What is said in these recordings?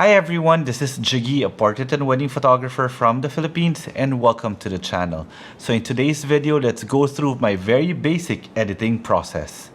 Hi everyone, this is Jiggie, a portrait and wedding photographer from the Philippines, and welcome to the channel. So in today's video, let's go through my very basic editing process.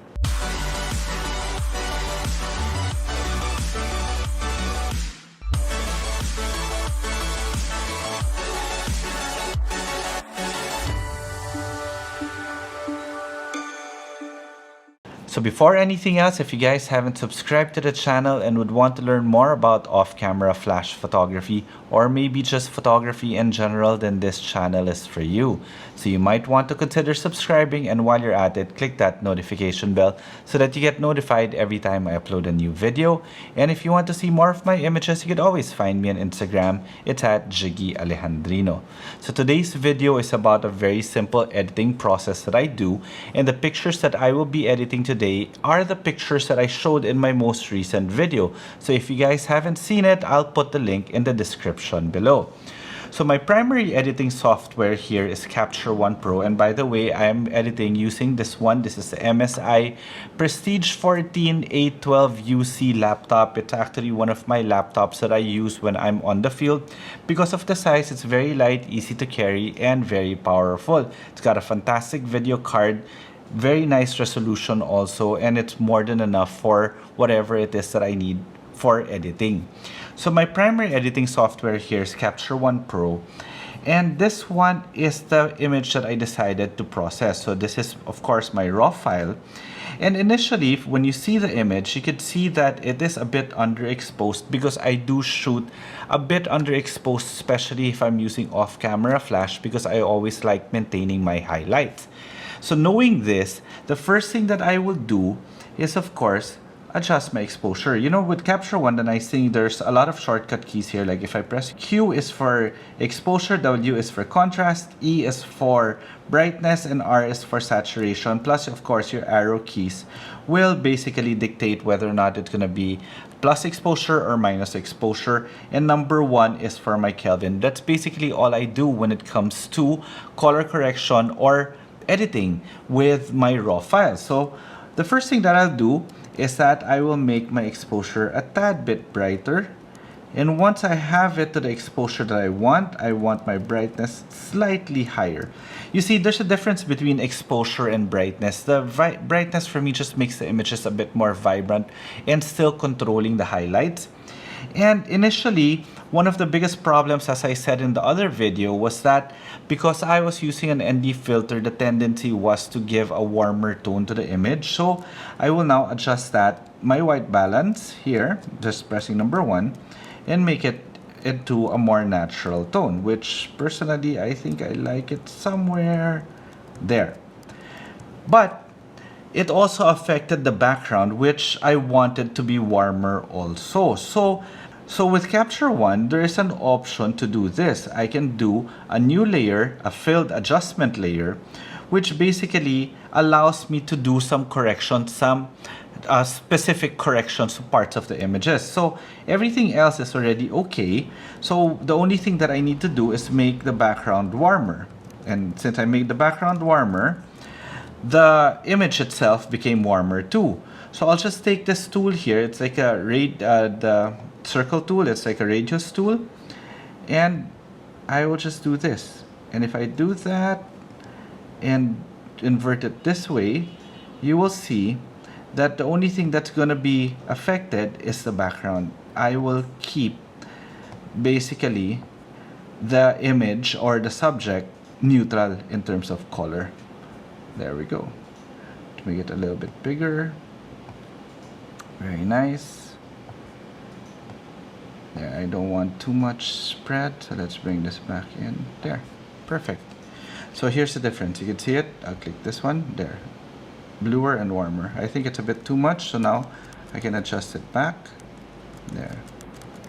So before anything else, if you guys haven't subscribed to the channel and would want to learn more about off-camera flash photography or maybe just photography in general, then this channel is for you. So you might want to consider subscribing, and while you're at it, click that notification bell so that you get notified every time I upload a new video. And if you want to see more of my images, you could always find me on Instagram. It's at Jiggie Alejandrino. So today's video is about a very simple editing process that I do, and the pictures that I will be editing today are the pictures that I showed in my most recent video. So if you guys haven't seen it, I'll put the link in the description below. So my primary editing software here is Capture One Pro, and by the way, I am editing using this one. This is the MSI Prestige 14 A12UC laptop. It's actually one of my laptops that I use when I'm on the field. Because of the size, it's very light, easy to carry, and very powerful. It's got a fantastic video card, very nice resolution also, and it's more than enough for whatever it is that I need for editing. So my primary editing software here is Capture One Pro, and this one is the image that I decided to process. So this is of course my raw file, and initially when you see the image, you could see that it is a bit underexposed because I do shoot a bit underexposed, especially if I'm using off-camera flash, because I always like maintaining my highlights. So knowing this, the first thing that I will do is of course adjust my exposure. You know, with Capture One, the nice thing, there's a lot of shortcut keys here. Like if I press Q is for exposure, W is for contrast, E is for brightness, and R is for saturation. Plus, of course, your arrow keys will basically dictate whether or not it's gonna be plus exposure or minus exposure. And number 1 is for my Kelvin. That's basically all I do when it comes to color correction or editing with my raw file. So the first thing that I'll do is that I will make my exposure a tad bit brighter, and once I have it to the exposure that I want my brightness slightly higher. You see, there's a difference between exposure and brightness. The brightness for me just makes the images a bit more vibrant and still controlling the highlights. And initially, one of the biggest problems, as I said in the other video, was that because I was using an ND filter, the tendency was to give a warmer tone to the image. So I will now adjust that, my white balance here, just pressing number 1, and make it into a more natural tone, which personally I think I like it somewhere there. But it also affected the background, which I wanted to be warmer also. So with Capture One, there is an option to do this. I can do a new layer, a filled adjustment layer, which basically allows me to do some corrections, some specific corrections to parts of the images. So everything else is already okay. So the only thing that I need to do is make the background warmer. And since I made the background warmer, the image itself became warmer too. So I'll just take this tool here. It's like a the circle tool. It's like a radius tool, and I will just do this. And if I do that and invert it this way, you will see that the only thing that's going to be affected is the background. I will keep basically the image or the subject neutral in terms of color. There we go. To make it a little bit bigger. Very nice. There, I don't want too much spread, so let's bring this back in. There, perfect. So here's the difference. You can see it. I'll click this one. There, bluer and warmer. I think it's a bit too much, so now I can adjust it back. There,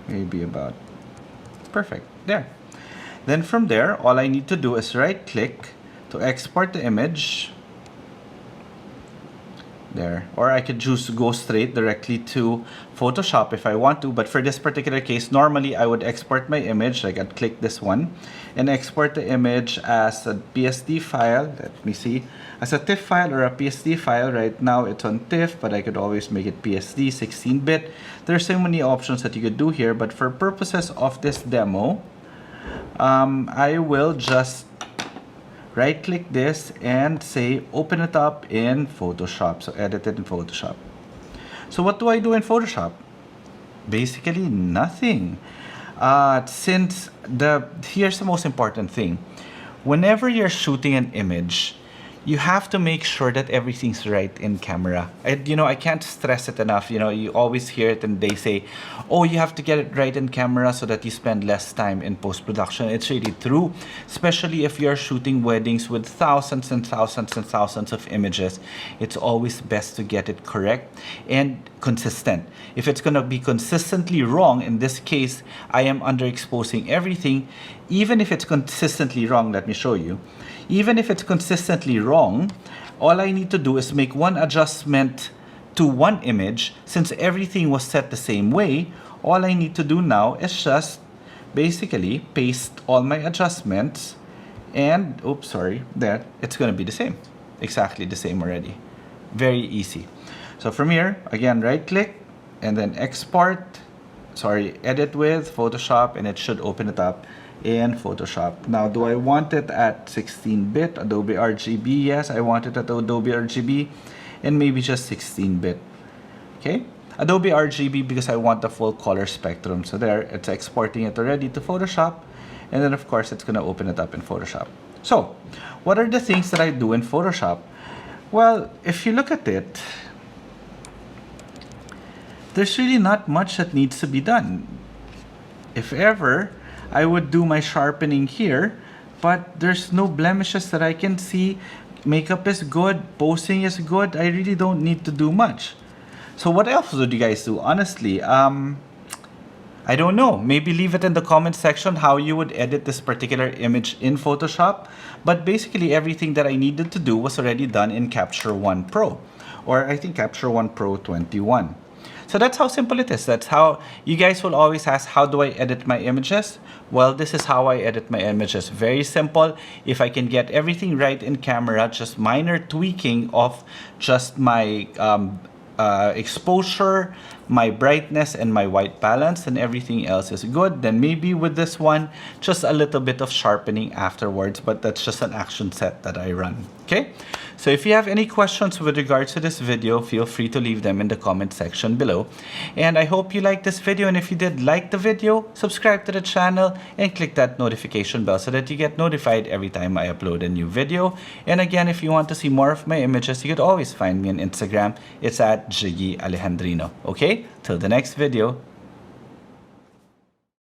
maybe about perfect. There. Then from there, all I need to do is right click to export the image. there. Or I could choose to go straight directly to Photoshop if I want to, but for this particular case, normally I would export my image, like I'd click this one, and export the image as a PSD file. Let me see, as a TIFF file or a PSD file. Right now it's on TIFF, but I could always make it PSD 16-bit. There's so many options that you could do here, but for purposes of this demo, I will just right click this and say open it up in Photoshop. So edit it in Photoshop. So what do I do in Photoshop? Basically nothing. Here's the most important thing. Whenever you're shooting an image, you have to make sure that everything's right in camera. I can't stress it enough. You always hear it and they say, oh, you have to get it right in camera so that you spend less time in post-production. It's really true, especially if you're shooting weddings with thousands and thousands and thousands of images. It's always best to get it correct and consistent. If it's gonna be consistently wrong, in this case, I am underexposing everything. Even if it's consistently wrong, let me show you. Even if it's consistently wrong, all I need to do is make one adjustment to one image. Since everything was set the same way, all I need to do now is just basically paste all my adjustments and, oops, sorry, there, it's gonna be the same. Exactly the same already. Very easy. So from here, again, right click and then edit with Photoshop, and it should open it up in Photoshop. Now, do I want it at 16-bit Adobe RGB? Yes, I want it at Adobe RGB, and maybe just 16-bit. Okay, Adobe RGB because I want the full color spectrum. So there, it's exporting it already to Photoshop, and then of course it's gonna open it up in Photoshop. So, what are the things that I do in Photoshop? Well, if you look at it, there's really not much that needs to be done. If ever, I would do my sharpening here, but there's no blemishes that I can see. Makeup is good, posing is good. I really don't need to do much. So what else would you guys do? Honestly, I don't know. Maybe leave it in the comment section how you would edit this particular image in Photoshop. But basically everything that I needed to do was already done in Capture One Pro, or I think Capture One Pro 21. So that's how simple it is. That's how you guys will always ask, how do I edit my images? Well, this is how I edit my images. Very simple. If I can get everything right in camera, just minor tweaking of just my exposure, my brightness, and my white balance, and everything else is good. Then maybe with this one, just a little bit of sharpening afterwards, but that's just an action set that I run. Okay, so if you have any questions with regards to this video, feel free to leave them in the comment section below. And I hope you liked this video, and if you did like the video, subscribe to the channel and click that notification bell so that you get notified every time I upload a new video. And again, if you want to see more of my images, you could always find me on Instagram. It's at Jiggie Alejandrino. Okay, till the next video.